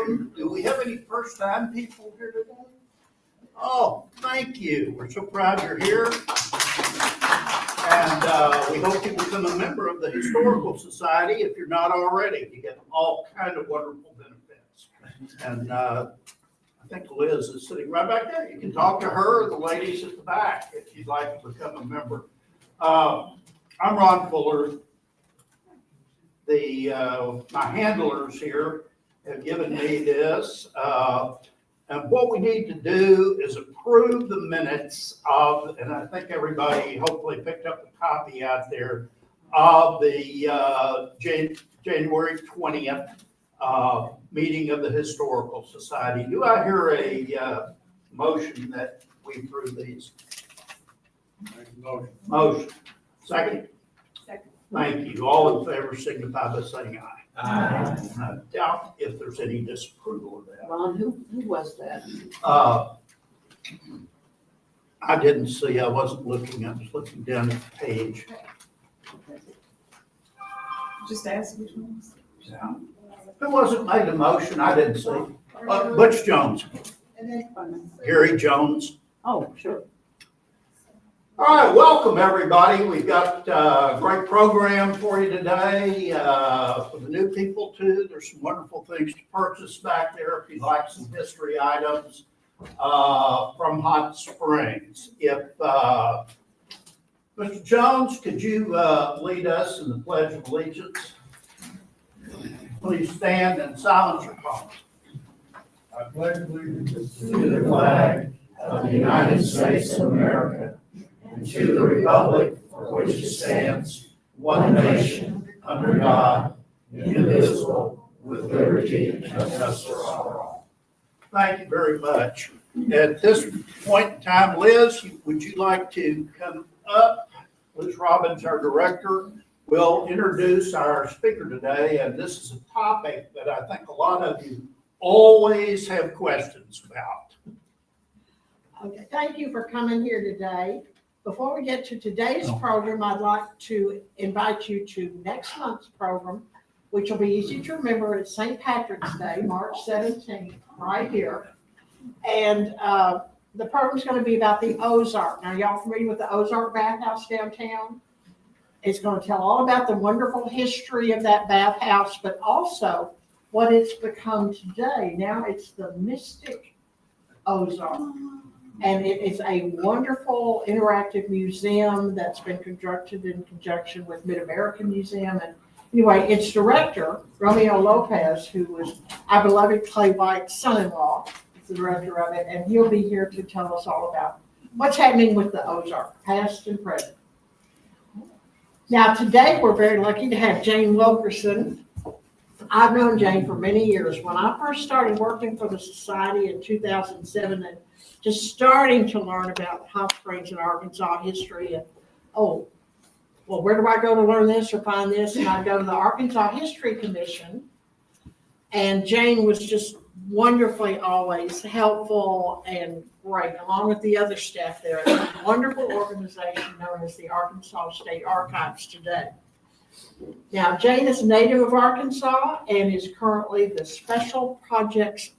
welcome. Do we have any first-time people here today? Oh, thank you. We're so proud you're here. And we hope you become a member of the Historical Society if you're not already. You get all kind of wonderful benefits. And I think Liz is sitting right back there. You can talk to her or the ladies at the back if you'd like to become a member. I'm Ron Fuller. My handlers here have given me this. And what we need to do is approve the minutes of, and I think everybody hopefully picked up a copy out there, of the January 20th meeting of the Historical Society. Do I hear a motion that we approve these? Motion. Second? Second. Thank you. All in favor signify by saying aye. I doubt if there's any disapproval of that. Ron, who was that? I didn't see, I wasn't looking, I was looking down at the page. Just ask which ones. Yeah. Who wasn't made a motion? I didn't see. Butch Jones, Gary Jones. Oh, sure. All right, welcome everybody. We've got a great program for you today. For the new people too, there's some wonderful things to purchase back there if you'd like some history items from Hot Springs. If Mr. Jones, could you lead us in the Pledge of Allegiance? Please stand and silence your phones. I pledge allegiance to the flag of the United States of America and to the republic for which it stands, one nation, under God, indivisible, with liberty and justice for all. Thank you very much. At this point in time, Liz, would you like to come up? Liz Robbins, our director, will introduce our speaker today, and this is a topic that I think a lot of you always have questions about. Okay, thank you for coming here today. Before we get to today's program, I'd like to invite you to next month's program, which will be easy to remember. It's St. Patrick's Day, March 17th, right here. And the program's going to be about the Ozark. Now, y'all familiar with the Ozark bathhouse downtown? It's going to tell all about the wonderful history of that bathhouse, but also what it's become today. Now it's the Mystic Ozark. And it is a wonderful interactive museum that's been constructed in conjunction with Mid-American Museum. And anyway, its director, Romeo Lopez, who was our beloved Clay White's son-in-law, is the director of it. And he'll be here to tell us all about what's happening with the Ozark, past and present. Now, today we're very lucky to have Jane Wilkerson. I've known Jane for many years. When I first started working for the Society in 2007, and just starting to learn about Hot Springs and Arkansas history, and where do I go to learn this or find this? And I'd go to the Arkansas History Commission, and Jane was just wonderfully always helpful and great, along with the other staff there. It's a wonderful organization known as the Arkansas State Archives today. Now, Jane is a native of Arkansas and is currently the Special Projects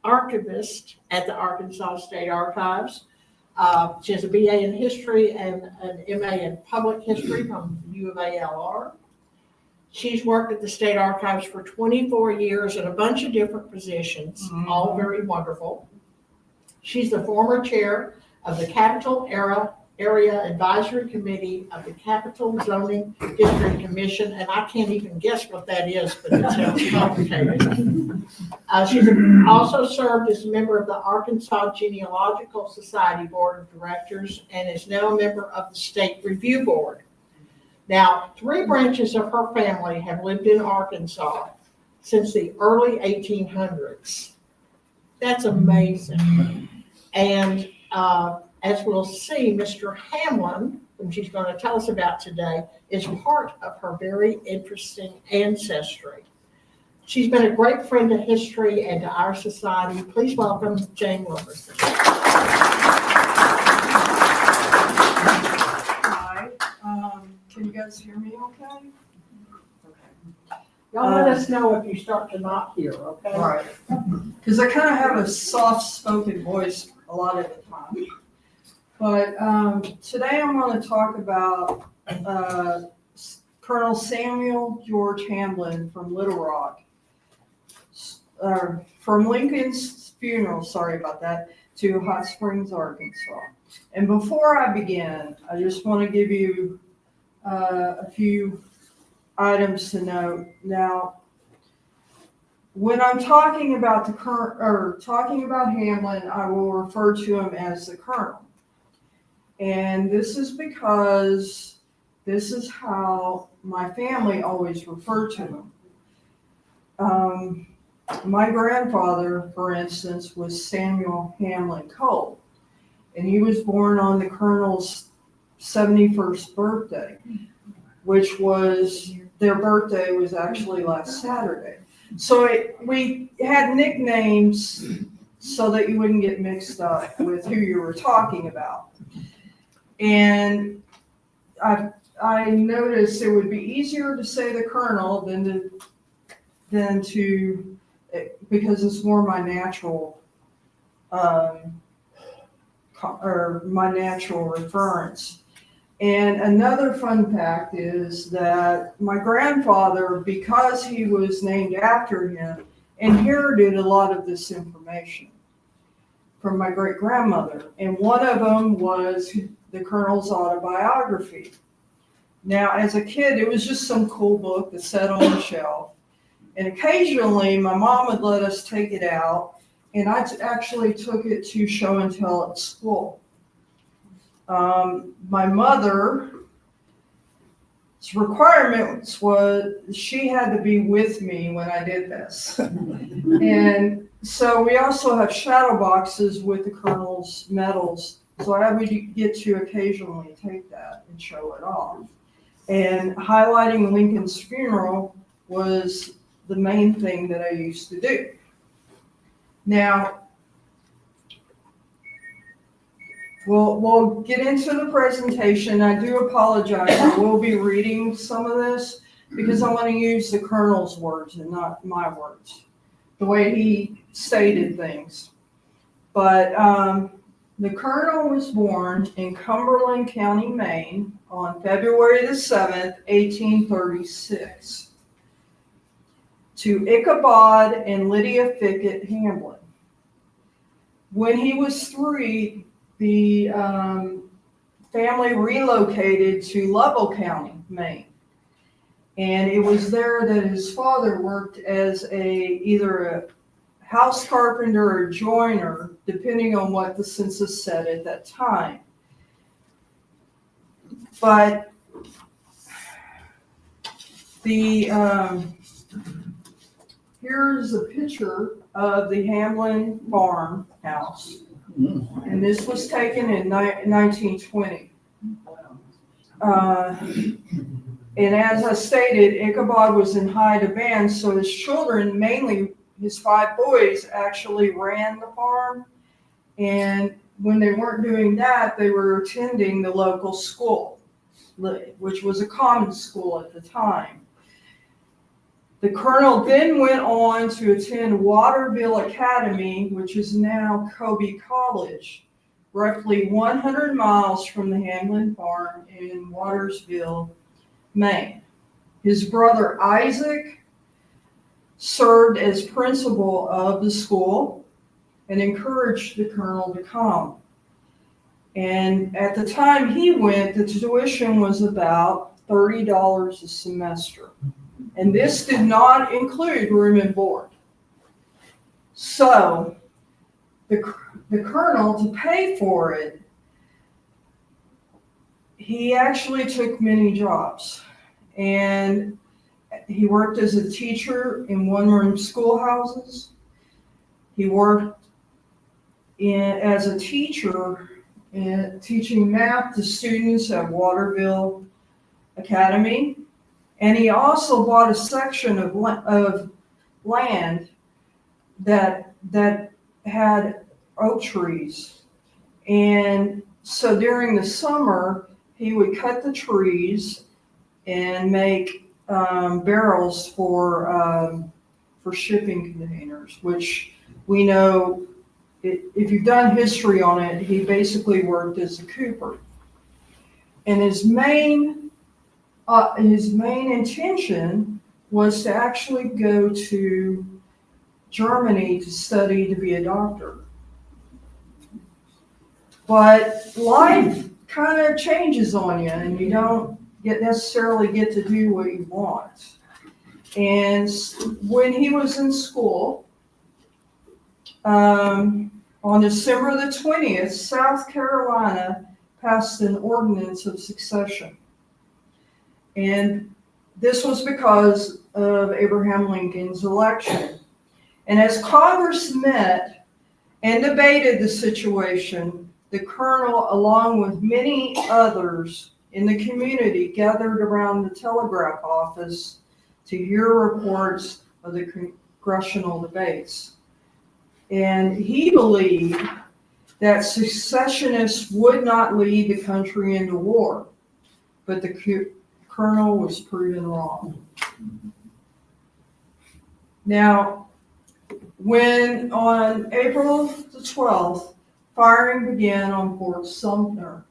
Archivist at the Arkansas State Archives. She has a BA in History and an MA in Public History from U of ALR. She's worked at the State Archives for 24 years in a bunch of different positions, all very wonderful. She's the former chair of the Capital Area Advisory Committee of the Capital Zoning District Commission, and I can't even guess what that is, but it sounds complicated. She's also served as a member of the Arkansas Genealogical Society Board of Directors and is now a member of the State Review Board. Now, 3 branches of her family have lived in Arkansas since the early 1800s. That's amazing. And as we'll see, Mr. Hamblen, whom she's going to tell us about today, is part of her very interesting ancestry. She's been a great friend to history and to our society. Please welcome Jane Wilkerson. Hi. Can you guys hear me okay? Y'all let us know if you start to not hear, okay? Right. Because I kind of have a soft-spoken voice a lot of the time. But today I'm going to talk about Colonel Samuel George Hamblen from Little Rock. From Lincoln's funeral, sorry about that, to Hot Springs, Arkansas. And before I begin, I just want to give you a few items to note. Now, when I'm talking about talking about Hamblen, I will refer to him as the Colonel. And this is because this is how my family always referred to him. My grandfather, for instance, was Samuel Hamblen Cole, and he was born on the Colonel's 71st birthday, which was, their birthday was actually last Saturday. So we had nicknames so that you wouldn't get mixed up with who you were talking about. And I noticed it would be easier to say the Colonel than to because it's more my natural my natural reference. And another fun fact is that my grandfather, because he was named after him, inherited a lot of this information from my great grandmother. And one of them was the Colonel's autobiography. Now, as a kid, it was just some cool book that sat on the shelf. And occasionally, my mom would let us take it out, and I actually took it to show and tell at school. My mother's requirements was she had to be with me when I did this. And so we also have shadow boxes with the Colonel's medals, so I would get to occasionally take that and show it off. And highlighting Lincoln's funeral was the main thing that I used to do. Now, we'll get into the presentation. I do apologize. I will be reading some of this because I want to use the Colonel's words and not my words, the way he stated things. But the Colonel was born in Cumberland County, Maine on February the 7th, 1836. To Ichabod and Lydia Fickett Hamblen. When he was 3, the family relocated to Lovell County, Maine. And it was there that his father worked as either a house carpenter or joiner, depending on what the census said at that time. But here's a picture of the Hamblen farmhouse, and this was taken in 1920. And as I stated, Ichabod was in high demand, so his children, mainly his 5 boys, actually ran the farm. And when they weren't doing that, they were attending the local school, which was a common school at the time. The Colonel then went on to attend Waterville Academy, which is now Kobe College, roughly 100 miles from the Hamblen farm in Watersville, Maine. His brother Isaac served as principal of the school and encouraged the Colonel to come. And at the time he went, the tuition was about $30 a semester. And this did not include room and board. So the Colonel, to pay for it, he actually took many jobs. And he worked as a teacher in one-room schoolhouses. He worked as a teacher teaching math to students at Waterville Academy. And he also bought a section of land that had oak trees. And so during the summer, he would cut the trees and make barrels for shipping containers, which we know, if you've done history on it, he basically worked as a cooper. And his main intention was to actually go to Germany to study to be a doctor. But life kind of changes on you, and you don't necessarily get to do what you want. And when he was in school, on December the 20th, South Carolina passed an ordinance of succession. And this was because of Abraham Lincoln's election. And as Congress met and debated the situation, the colonel, along with many others in the community, gathered around the telegraph office to hear reports of the congressional debates. And he believed that secessionists would not lead the country into war, but the colonel was proven wrong. Now, when on April the 12th, firing began on Fort Sumter,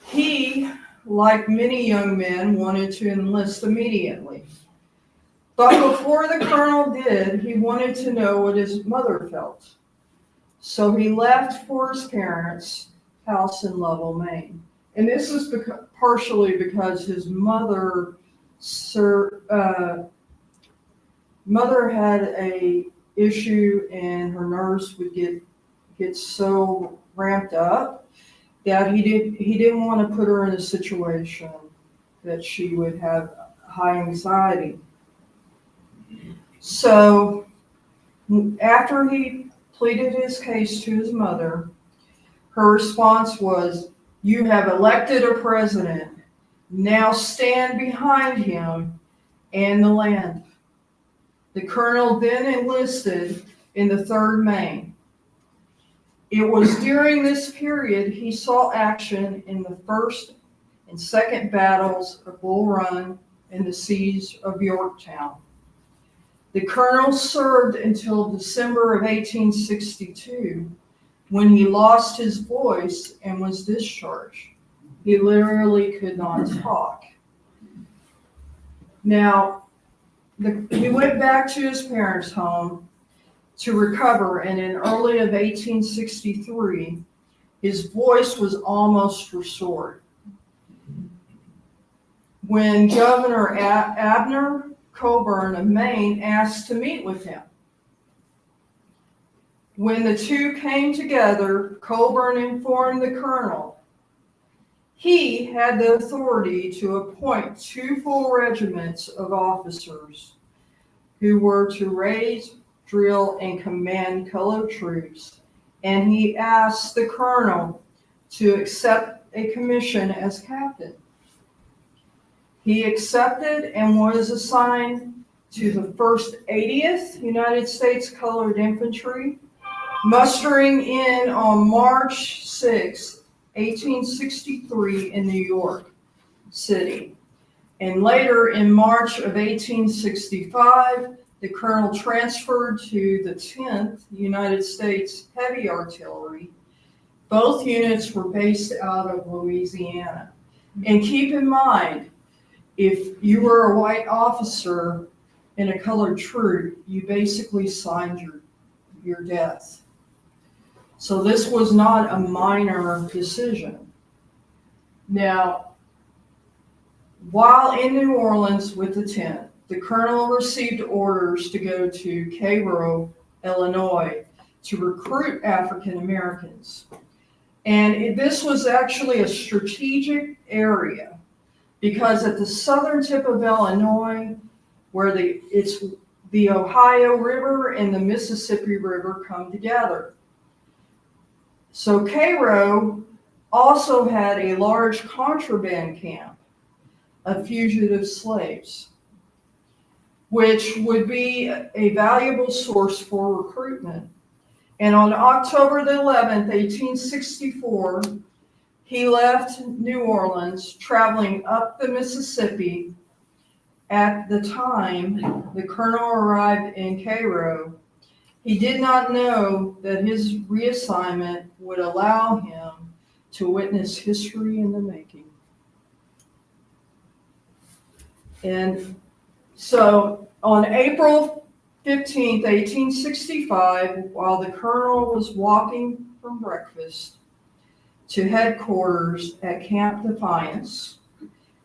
he, like many young men, wanted to enlist immediately. But before the colonel did, he wanted to know what his mother felt. So he left for his parents' house in Lovell, Maine. And this is partially because his mother had a issue, and her nerves would get so ramped up that he didn't want to put her in a situation that she would have high anxiety. So after he pleaded his case to his mother, her response was, "You have elected a president. Now stand behind him and the land." The colonel then enlisted in the 3rd Maine. It was during this period he saw action in the 1st and 2nd battles of Bull Run and the siege of Yorktown. The colonel served until December of 1862, when he lost his voice and was discharged. He literally could not talk. Now, he went back to his parents' home to recover, and in early of 1863, his voice was almost restored. When Governor Abner Coburn of Maine asked to meet with him. When the two came together, Coburn informed the colonel he had the authority to appoint 2 full regiments of officers who were to raise, drill, and command colored troops, and he asked the colonel to accept a commission as captain. He accepted and was assigned to the 1st 80th United States Colored Infantry, mustering in on March 6, 1863 in New York City. And later in March of 1865, the colonel transferred to the 10th United States Heavy Artillery. Both units were based out of Louisiana. And keep in mind, if you were a white officer in a colored troop, you basically signed your death. So this was not a minor decision. Now, while in New Orleans with the 10th, the colonel received orders to go to Cairo, Illinois, to recruit African Americans. And this was actually a strategic area, because at the southern tip of Illinois, where it's the Ohio River and the Mississippi River come together. So Cairo also had a large contraband camp of fugitive slaves, which would be a valuable source for recruitment. And on October the 11th, 1864, he left New Orleans, traveling up the Mississippi At the time the colonel arrived in Cairo, he did not know that his reassignment would allow him to witness history in the making. And so on April 15th, 1865, while the colonel was walking from breakfast to headquarters at Camp Defiance,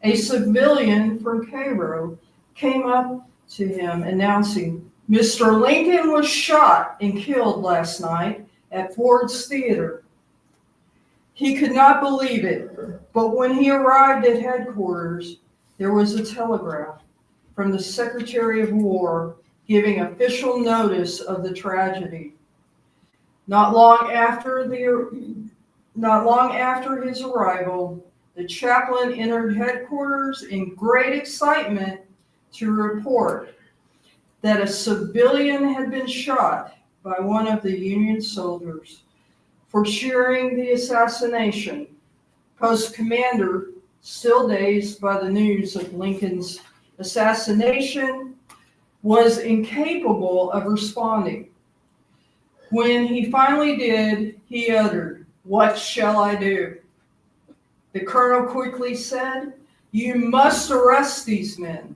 a civilian from Cairo came up to him announcing, "Mr. Lincoln was shot and killed last night at Ford's Theater." He could not believe it, but when he arrived at headquarters, there was a telegram from the Secretary of War giving official notice of the tragedy. Not long after his arrival, the chaplain entered headquarters in great excitement to report that a civilian had been shot by one of the Union soldiers for cheering the assassination. Post commander, still dazed by the news of Lincoln's assassination, was incapable of responding. When he finally did, he uttered, "What shall I do?" The colonel quickly said, "You must arrest these men."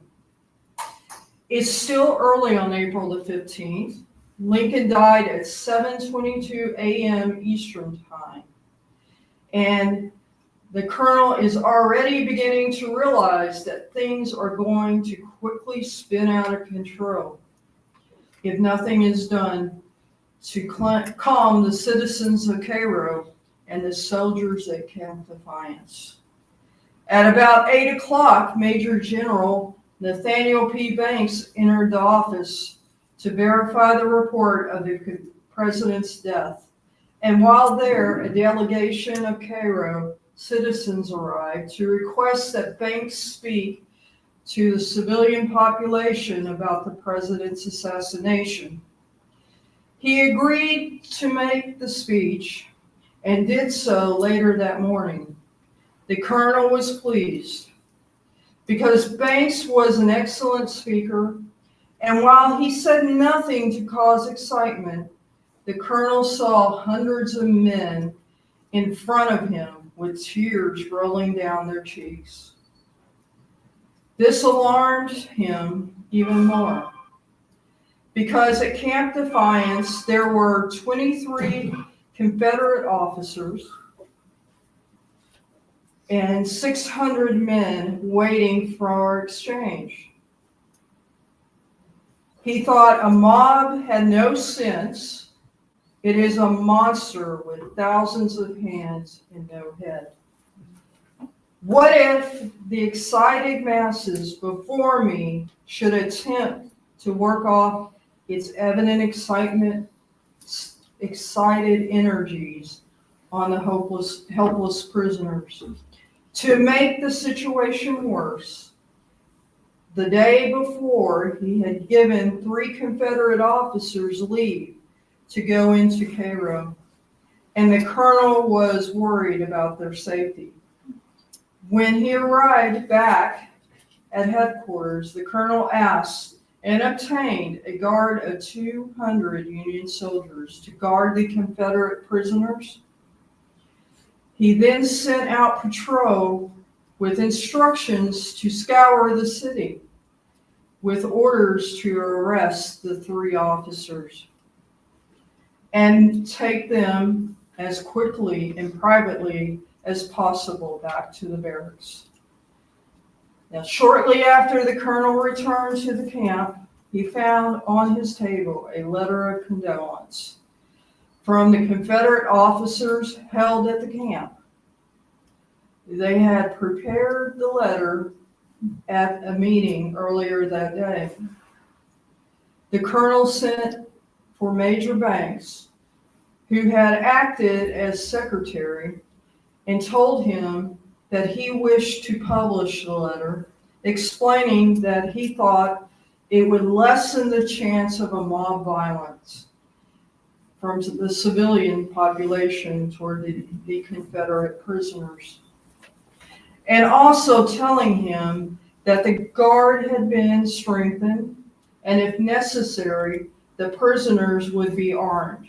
It's still early on April the 15th. Lincoln died at 7:22 a.m. Eastern Time. And the colonel is already beginning to realize that things are going to quickly spin out of control if nothing is done to calm the citizens of Cairo and the soldiers at Camp Defiance. At about 8 o'clock, Major General Nathaniel P. Banks entered the office to verify the report of the president's death. And while there, a delegation of Cairo citizens arrived to request that Banks speak to the civilian population about the president's assassination. He agreed to make the speech and did so later that morning. The colonel was pleased because Banks was an excellent speaker, and while he said nothing to cause excitement, the colonel saw hundreds of men in front of him with tears rolling down their cheeks. This alarmed him even more, because at Camp Defiance there were 23 Confederate officers and 600 men waiting for exchange. He thought a mob had no sense. It is a monster with thousands of hands and no head. What if the excited masses before me should attempt to work off its evident excited energies on the helpless prisoners? To make the situation worse, the day before, he had given 3 Confederate officers leave to go into Cairo, and the colonel was worried about their safety. When he arrived back at headquarters, the colonel asked and obtained a guard of 200 Union soldiers to guard the Confederate prisoners. He then sent out patrol with instructions to scour the city, with orders to arrest the 3 officers and take them as quickly and privately as possible back to the barracks. Now, shortly after the colonel returned to the camp, he found on his table a letter of condolence from the Confederate officers held at the camp. They had prepared the letter at a meeting earlier that day. The colonel sent for Major Banks, who had acted as secretary, and told him that he wished to publish the letter, explaining that he thought it would lessen the chance of a mob violence from the civilian population toward the Confederate prisoners. And also telling him that the guard had been strengthened, and if necessary, the prisoners would be armed.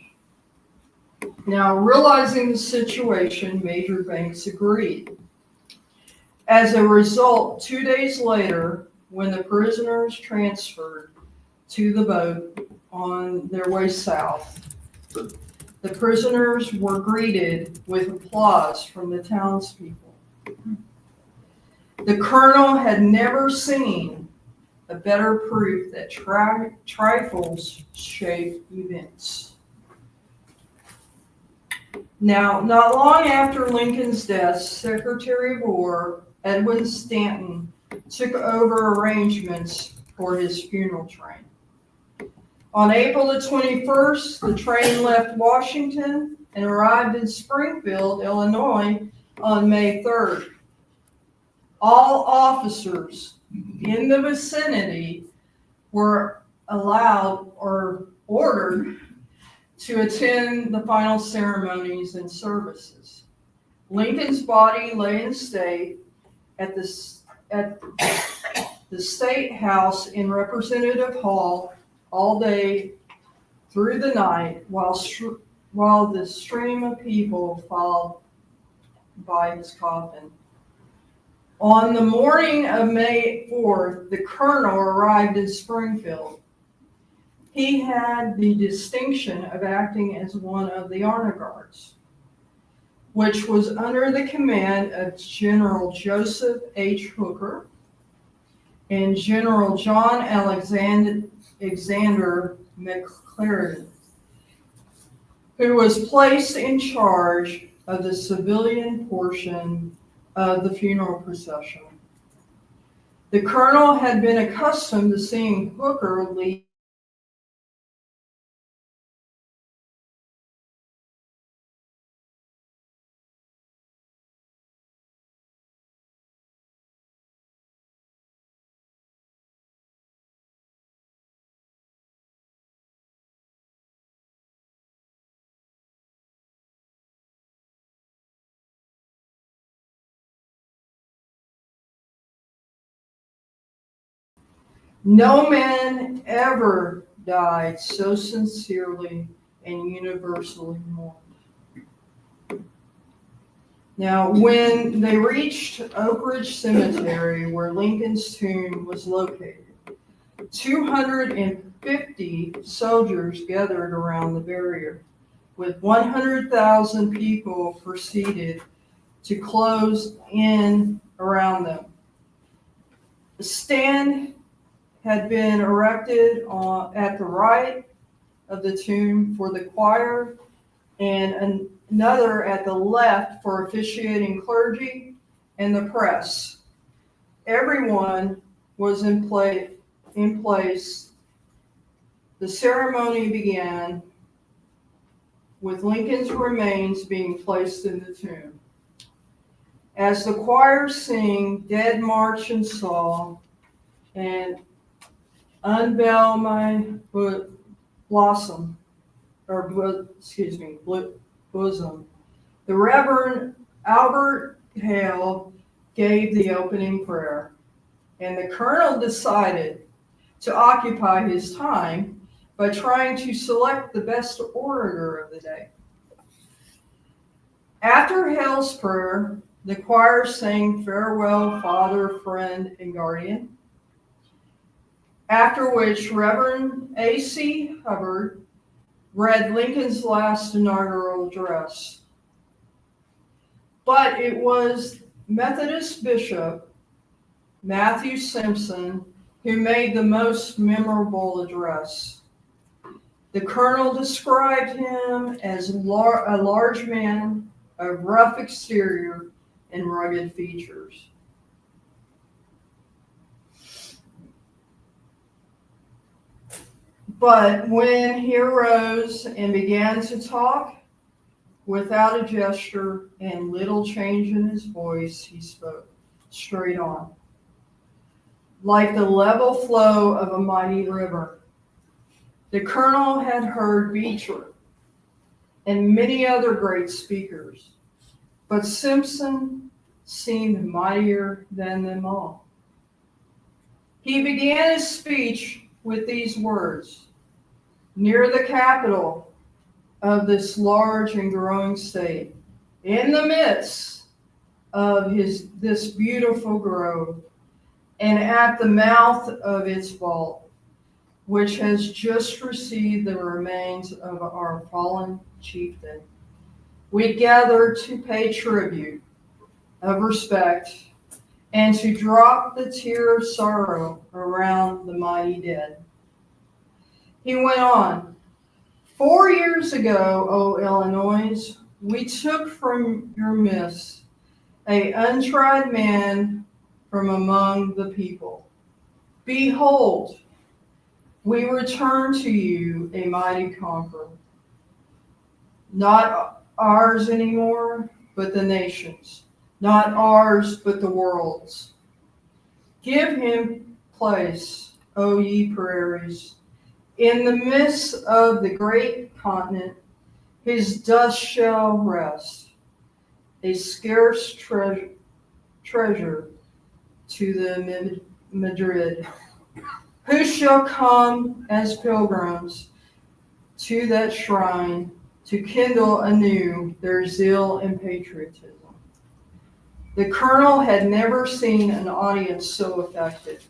Now, realizing the situation, Major Banks agreed. As a result, 2 days later, when the prisoners transferred to the boat on their way south, the prisoners were greeted with applause from the townspeople. The colonel had never seen a better proof that trifles shape events. Now, not long after Lincoln's death, Secretary of War Edwin Stanton took over arrangements for his funeral train. On April the 21st, the train left Washington and arrived in Springfield, Illinois on May 3rd. All officers in the vicinity were allowed or ordered to attend the final ceremonies and services. Lincoln's body lay in state at the State House in Representative Hall all day through the night while the stream of people followed by his coffin. On the morning of May 4th, the colonel arrived in Springfield. He had the distinction of acting as one of the honor guards, which was under the command of General Joseph H. Hooker and General John Alexander McClellan, who was placed in charge of the civilian portion of the funeral procession. The colonel had been accustomed to seeing Hooker lead No man ever died so sincerely and universally mourned. Now, when they reached Oak Ridge Cemetery, where Lincoln's tomb was located, 250 soldiers gathered around the barrier, with 100,000 people proceeded to close in around them. The stand had been erected at the right of the tomb for the choir and another at the left for officiating clergy and the press. Everyone was in place. The ceremony began with Lincoln's remains being placed in the tomb. As the choir sing Dead March and Song and Unveil My Bosom, the Reverend Albert Hale gave the opening prayer, and the colonel decided to occupy his time by trying to select the best orator of the day. After Hale's prayer, the choir sang Farewell, Father, Friend, and Guardian, after which Reverend A.C. Hubbard read Lincoln's last inaugural address. But it was Methodist Bishop Matthew Simpson who made the most memorable address. The colonel described him as a large man of rough exterior and rugged features. But when he arose and began to talk, without a gesture and little change in his voice, he spoke straight on, like the level flow of a mighty river. The colonel had heard Beecher and many other great speakers, but Simpson seemed mightier than them all. He began his speech with these words: "Near the capital of this large and growing state, in the midst of this beautiful grove, and at the mouth of its vault, which has just received the remains of our fallen chieftain, we gather to pay tribute of respect and to drop the tear of sorrow around the mighty dead." He went on, "4 years ago, O Illinois, we took from your midst an untried man from among the people. Behold, we return to you a mighty conqueror, not ours anymore, but the nations, not ours, but the world's. Give him place, O ye prairies, in the midst of the great continent. His dust shall rest, a scarce treasure to the Madrid, who shall come as pilgrims to that shrine to kindle anew their zeal and patriotism." The colonel had never seen an audience so affected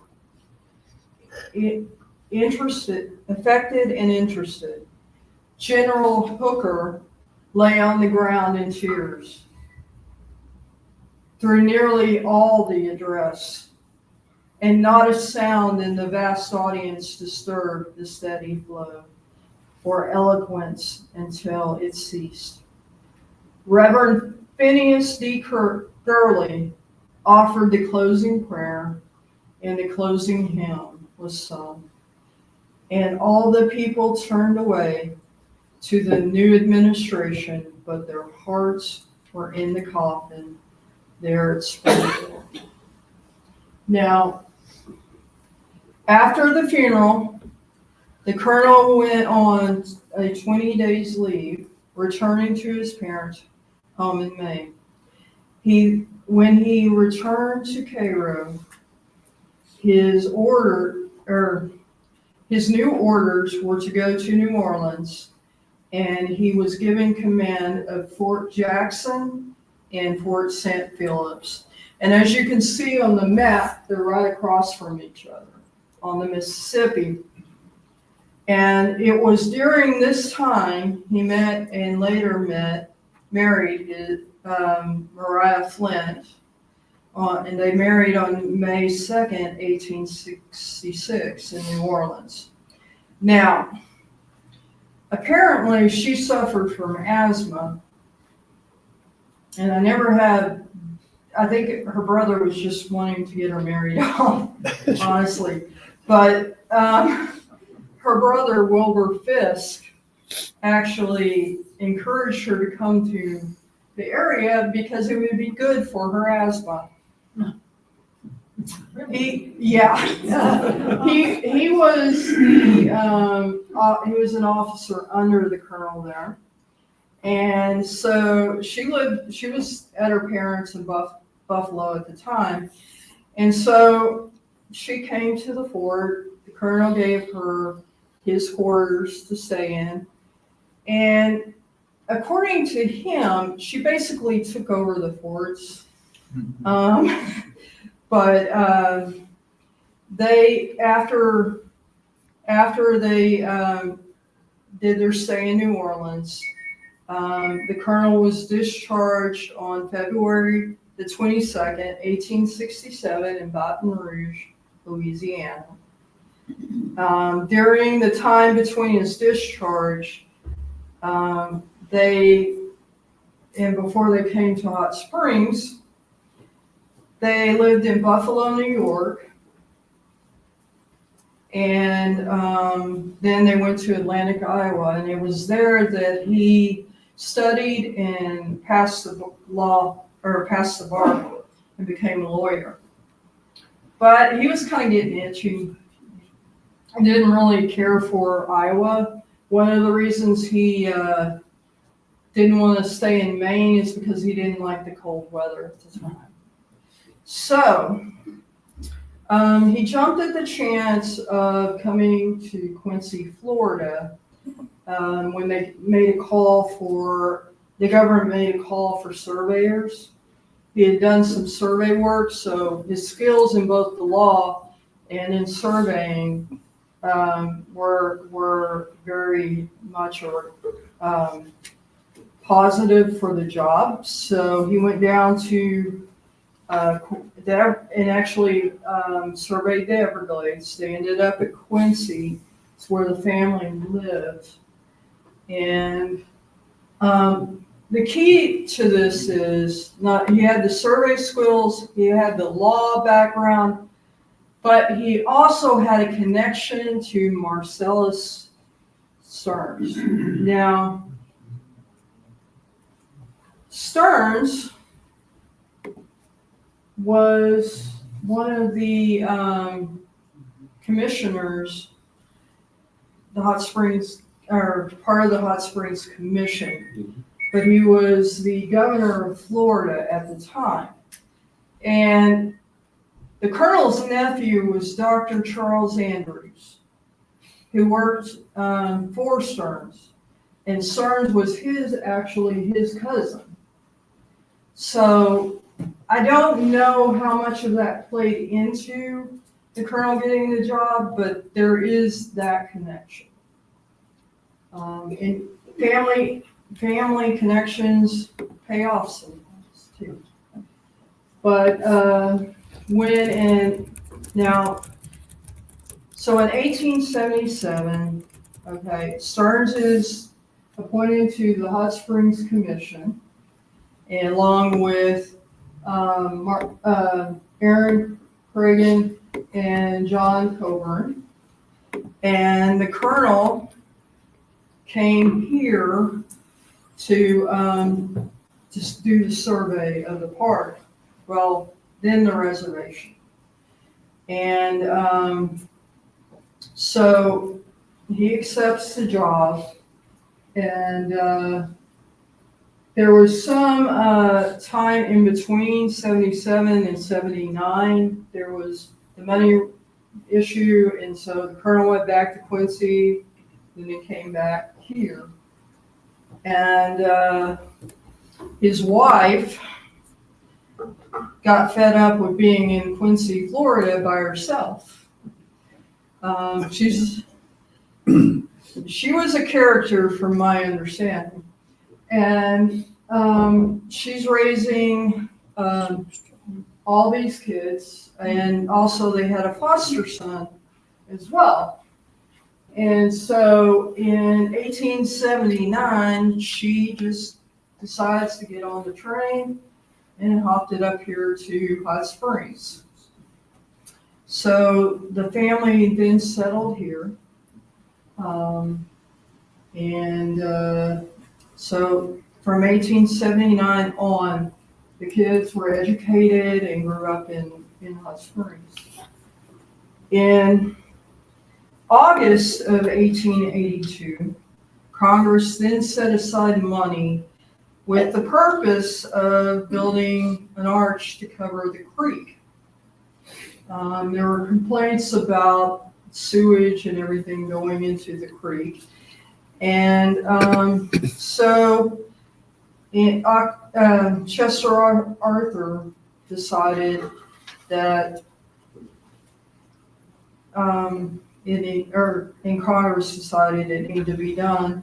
and interested. General Hooker lay on the ground in tears through nearly all the address, and not a sound in the vast audience disturbed the steady flow or eloquence until it ceased. Reverend Phineas D. Gurley offered the closing prayer, and the closing hymn was sung, and all the people turned away to the new administration, but their hearts were in the coffin there at Springfield. Now, after the funeral, the colonel went on a 20 days leave, returning to his parents' home in May. When he returned to Cairo, his new orders were to go to New Orleans, and he was given command of Fort Jackson and Fort St. Phillips. And as you can see on the map, they're right across from each other on the Mississippi. And it was during this time he met and later married Maria Flint, and they married on May 2nd, 1866 in New Orleans. Now, apparently she suffered from asthma, and I think her brother was just wanting to get her married off, honestly. But her brother, Wilbur Fisk, actually encouraged her to come to the area because it would be good for her asthma. He was an officer under the colonel there, and so she was at her parents in Buffalo at the time, and so she came to the fort. The colonel gave her his quarters to stay in, and according to him, she basically took over the forts. But after they did their stay in New Orleans, the colonel was discharged on February the 22nd, 1867 in Baton Rouge, Louisiana. During the time between his discharge, before they came to Hot Springs, they lived in Buffalo, New York, and then they went to Atlantic, Iowa, and it was there that he studied and passed the bar and became a lawyer. But he was kind of getting itchy and didn't really care for Iowa. One of the reasons he didn't want to stay in Maine is because he didn't like the cold weather at the time. So He jumped at the chance of coming to Quincy, Florida, when they made a call for, the government made a call for surveyors. He had done some survey work, so his skills in both the law and in surveying were very much positive for the job. So he went down to and actually surveyed the Everglades. They ended up at Quincy. It's where the family lived. And the key to this is he had the survey skills, he had the law background, but he also had a connection to Marcellus Stearns. Now, Stearns was one of the commissioners, the Hot Springs, or part of the Hot Springs Commission, but he was the governor of Florida at the time. And the colonel's nephew was Dr. Charles Andrews, who worked for Stearns, and Stearns was actually his cousin. So I don't know how much of that played into the colonel getting the job, but there is that connection. And family connections pay off sometimes too. But so in 1877, okay, Stearns is appointed to the Hot Springs Commission, and along with Aaron Cragen and John Coburn, and the colonel came here to just do the survey of the park. Well, then the reservation. And so he accepts the job, and there was some time in between 77 and 79. There was the money issue, and so the colonel went back to Quincy, then he came back here. And his wife got fed up with being in Quincy, Florida by herself. She was a character from my understanding. And she's raising all these kids, and also they had a foster son as well. And so in 1879, she just decides to get on the train and hopped it up here to Hot Springs. So the family then settled here. So from 1879 on, the kids were educated and grew up in Hot Springs. In August of 1882, Congress then set aside money with the purpose of building an arch to cover the creek. There were complaints about sewage and everything going into the creek. And so Chester Arthur decided that in Congress decided it needed to be done.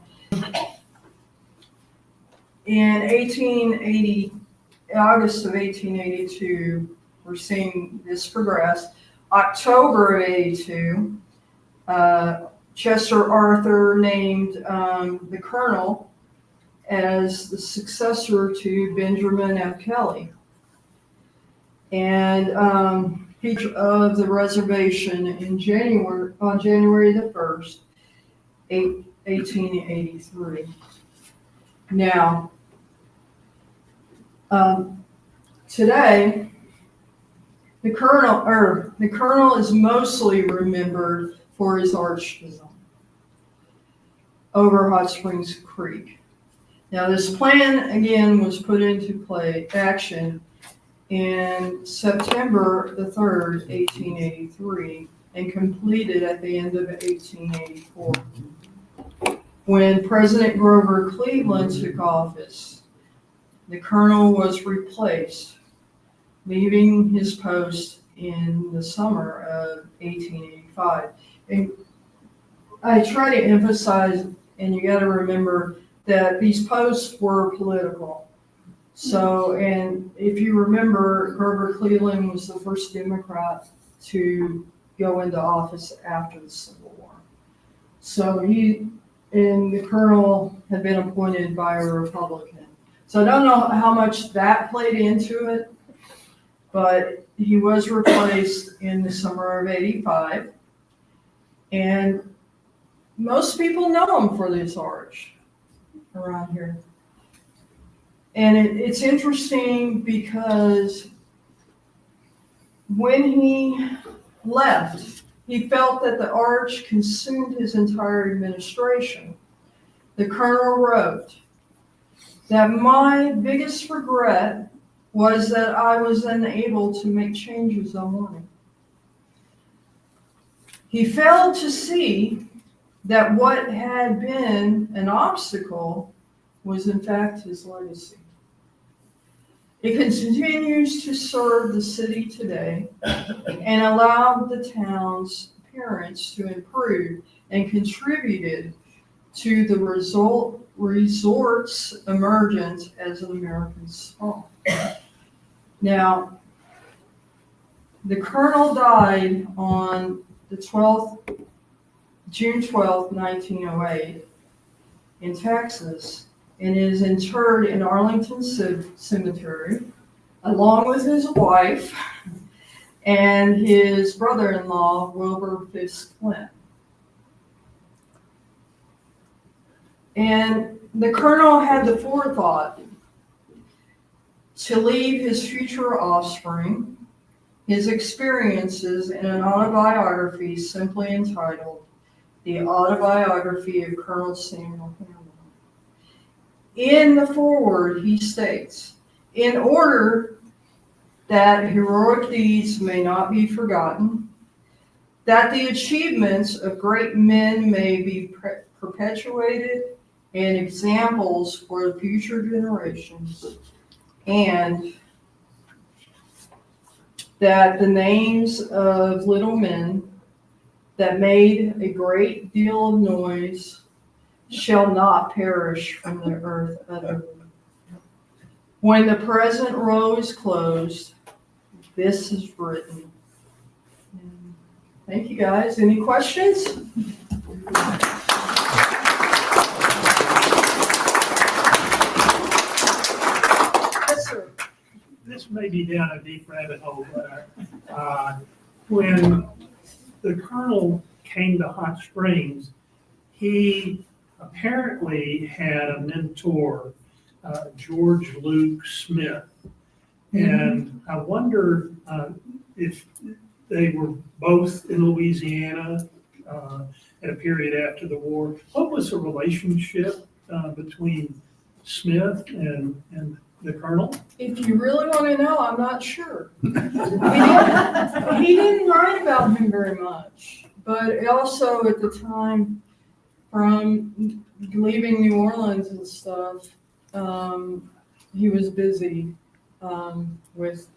In August of 1882, we're seeing this progress. October of 82, Chester Arthur named the colonel as the successor to Benjamin F. Kelly, and of the reservation on January the 1st, 1883. Now, today, the colonel is mostly remembered for his arch design over Hot Springs Creek. Now, this plan again was put into action in September the 3rd, 1883, and completed at the end of 1884. When President Grover Cleveland took office, the colonel was replaced, leaving his post in the summer of 1885. And I try to emphasize, and you got to remember that these posts were political. So, and if you remember, Grover Cleveland was the first Democrat to go into office after the Civil War. So and the colonel had been appointed by a Republican. So I don't know how much that played into it, but he was replaced in the summer of 85. And most people know him for this arch around here. And it's interesting because when he left, he felt that the arch consumed his entire administration. The colonel wrote that my biggest regret was that I was unable to make changes on morning. He failed to see that what had been an obstacle was in fact his legacy. It continues to serve the city today and allowed the town's appearance to improve and contributed to the resort's emergence as an American spa. Now, the colonel died on the June 12th, 1908 in Texas, and is interred in Arlington Cemetery, along with his wife and his brother-in-law, Wilbur Fisk Flint. And the colonel had the forethought to leave his future offspring his experiences in an autobiography simply entitled The Autobiography of Colonel Samuel Hamblen. In the foreword, he states, in order that heroic deeds may not be forgotten, that the achievements of great men may be perpetuated and examples for the future generations, and that the names of little men that made a great deal of noise shall not perish from the earth utterly. When the present row is closed, this is written. Thank you, guys. Any questions? Yes, sir. This may be down a deep rabbit hole, but when the colonel came to Hot Springs, he apparently had a mentor, George Luke Smith. And I wonder if they were both in Louisiana at a period after the war. What was the relationship between Smith and the colonel? If you really want to know, I'm not sure. He didn't write about him very much, but also at the time, from leaving New Orleans and stuff, he was busy with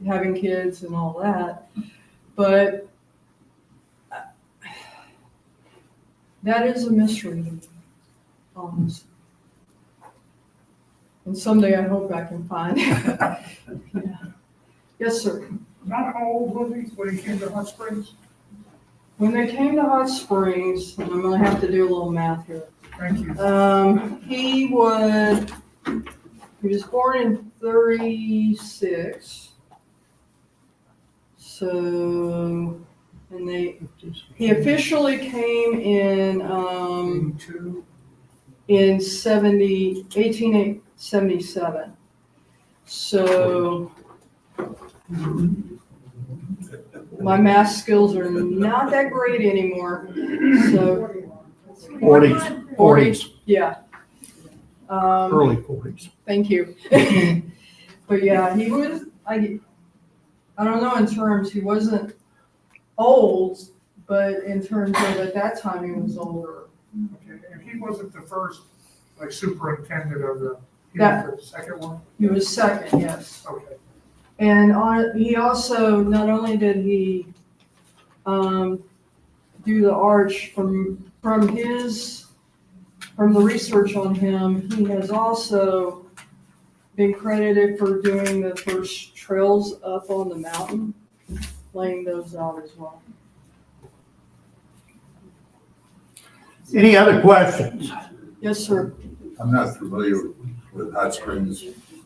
having kids and all that. But that is a mystery, almost. And someday I hope I can find it. Yeah. Yes, sir. About how old was he when he came to Hot Springs? When they came to Hot Springs, and I'm going to have to do a little math here. Thank you. He was born in 36. So, and he officially came in 1877. So my math skills are not that great anymore. So 40s, yeah. early 40s. Thank you. But yeah, he was I don't know in terms, he wasn't old, but in terms of at that time, he was older. Okay, and he wasn't the first, like, superintendent of he That- was the second one? He was second, yes. Okay. And he also, not only did he do the arch from the research on him, he has also been credited for doing the first trails up on the mountain, laying those out as well. Any other questions? Yes, sir. I'm not familiar with Hot Springs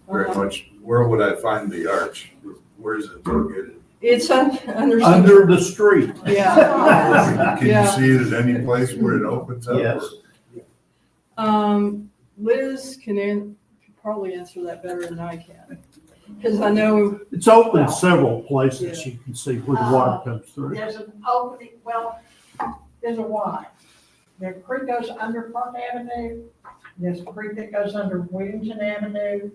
very Uh-huh. much. Where would I find the arch? Where is it located? It's under. Under the street. Yeah. Can you Yeah. see it at any place where it opens up? Yes. Liz can probably answer that better than I can, because I know, It's open several places, you can see where the water comes through. There's an opening, well, there's a Y. The creek goes under Park Avenue. There's a creek that goes under Williamson Avenue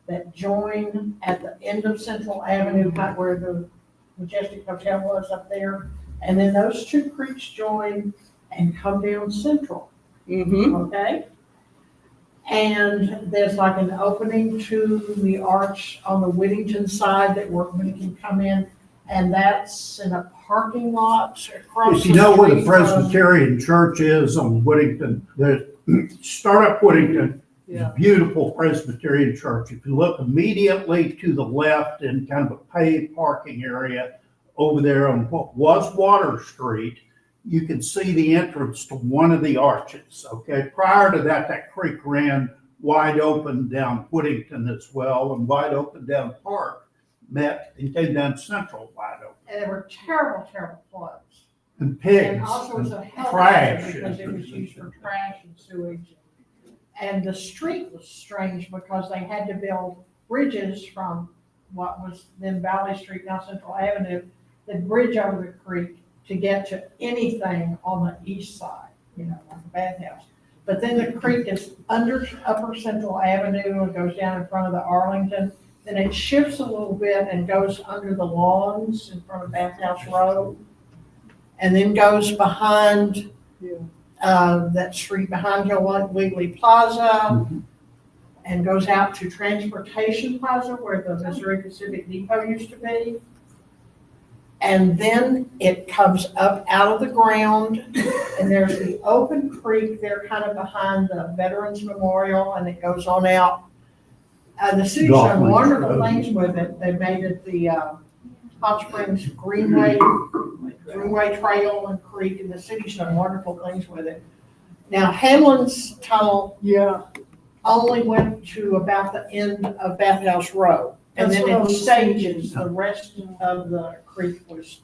that join at the end of Central Avenue, right where the Majestic Hotel was up there. And then those two creeks join and come down Central, okay? And there's like an opening to the arch on the Whittington side that workmen can come in. And that's in a parking lot across. If you know where the street from- Presbyterian Church is on Whittington, start up Whittington, yeah, beautiful Presbyterian church. If you look immediately to the left in kind of a paved parking area over there on what was Water Street, you can see the entrance to one of the arches, okay? Prior to that, that creek ran wide open down Whittington as well and wide open down Park, met and came down Central wide open. And there were terrible, terrible floods. And And pigs also it's a and health trash. hazard because it was used for trash and sewage. And the street was strange because they had to build bridges from what was then Valley Street, now Central Avenue, the bridge over the creek to get to anything on the east side, you know, like the bathhouse. But then the creek is under Upper Central Avenue and goes down in front of the Arlington. Then it shifts a little bit and goes under the lawns in front of Bathhouse Road. And then goes behind, that street behind Wiggly Plaza. And goes out to Transportation Plaza where the Missouri Pacific Depot used to be. And then it comes up out of the ground, and there's the open creek there kind of behind the Veterans Memorial, and it goes on out. The city's done wonderful things with it. They made it the Hot Springs Greenway Trail and Creek, and the city's done wonderful things with it. Now, Hamblen's tunnel yeah. only went to about the end of Bathhouse Road. And That's then what I in was stages, the rest of the creek was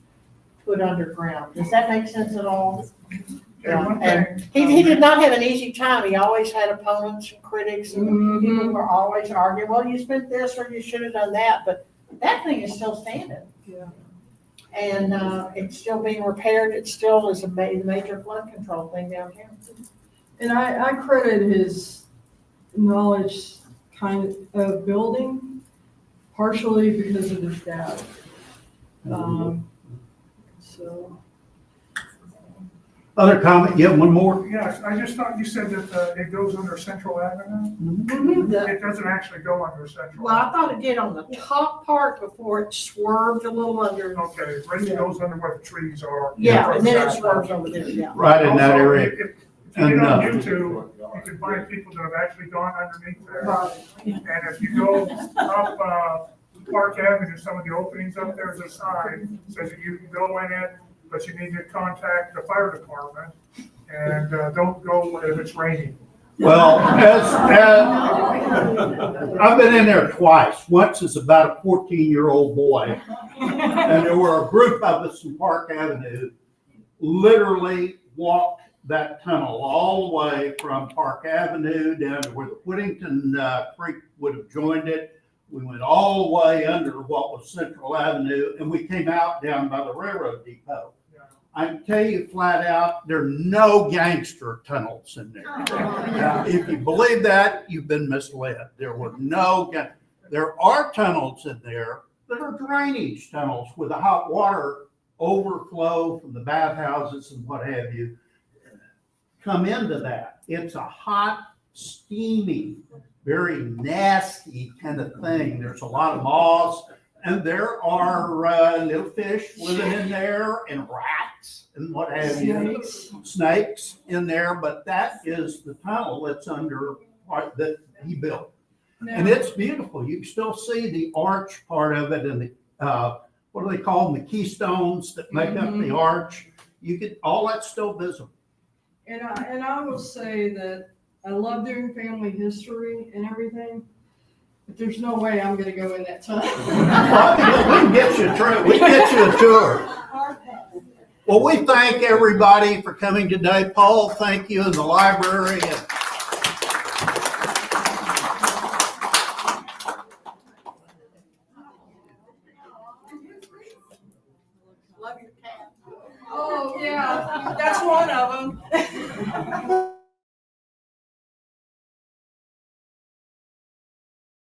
put underground. Does that make sense at all? Yeah, one And thing, he did not have an easy time. He always had opponents and critics, and people were always arguing, well, you spent this or you should have done that, but that thing is still standing. Yeah. And it's still being repaired. It still is a major flood control thing downtown. And I credit his knowledge kind of building partially because of his dad. So. Other comment, you have one more? yes, I just thought you said that it goes under Central Avenue. The- It doesn't actually go under Central. Well, I thought it did on the top part before it swerved a little under. Okay, right, it goes under where the trees are. Yeah, and then it swerves over there, yeah. Right in that Also, area. If you get on And, YouTube, you can find people that have actually gone underneath there. Right. And if you go up Park Avenue, some of the openings up there, there's a sign says that you can go in it, but you need to contact the fire department. And don't go if it's raining. Well, I've been in there twice. Once as about a 14-year-old boy. And there were a group of us in Park Avenue, literally walked that tunnel all the way from Park Avenue down to where the Whittington Creek would have joined it. We went all the way under what was Central Avenue, and we came out down by the railroad depot. I can tell you flat out, there are no gangster tunnels in there. Now, if you believe that, you've been misled. There were no, there are tunnels in there that are drainage tunnels with the hot water overflow from the bathhouses and what have you come into that. It's a hot, steamy, very nasty kind of thing. There's a lot of moss, and there are little fish living in there, and rats and what have you. Snakes in there, but that is the tunnel that's under part that he built. And Now, it's beautiful. You can still see the arch part of it and the, what do they call them? The keystones that make up the arch. You could, all that's still visible. and I will say that I love doing family history and everything, but there's no way I'm gonna go in that tunnel. We can get you a tour. Well, we thank everybody for coming today. Paul, thank you in the library. And Love your cat. Oh, yeah, that's one of them.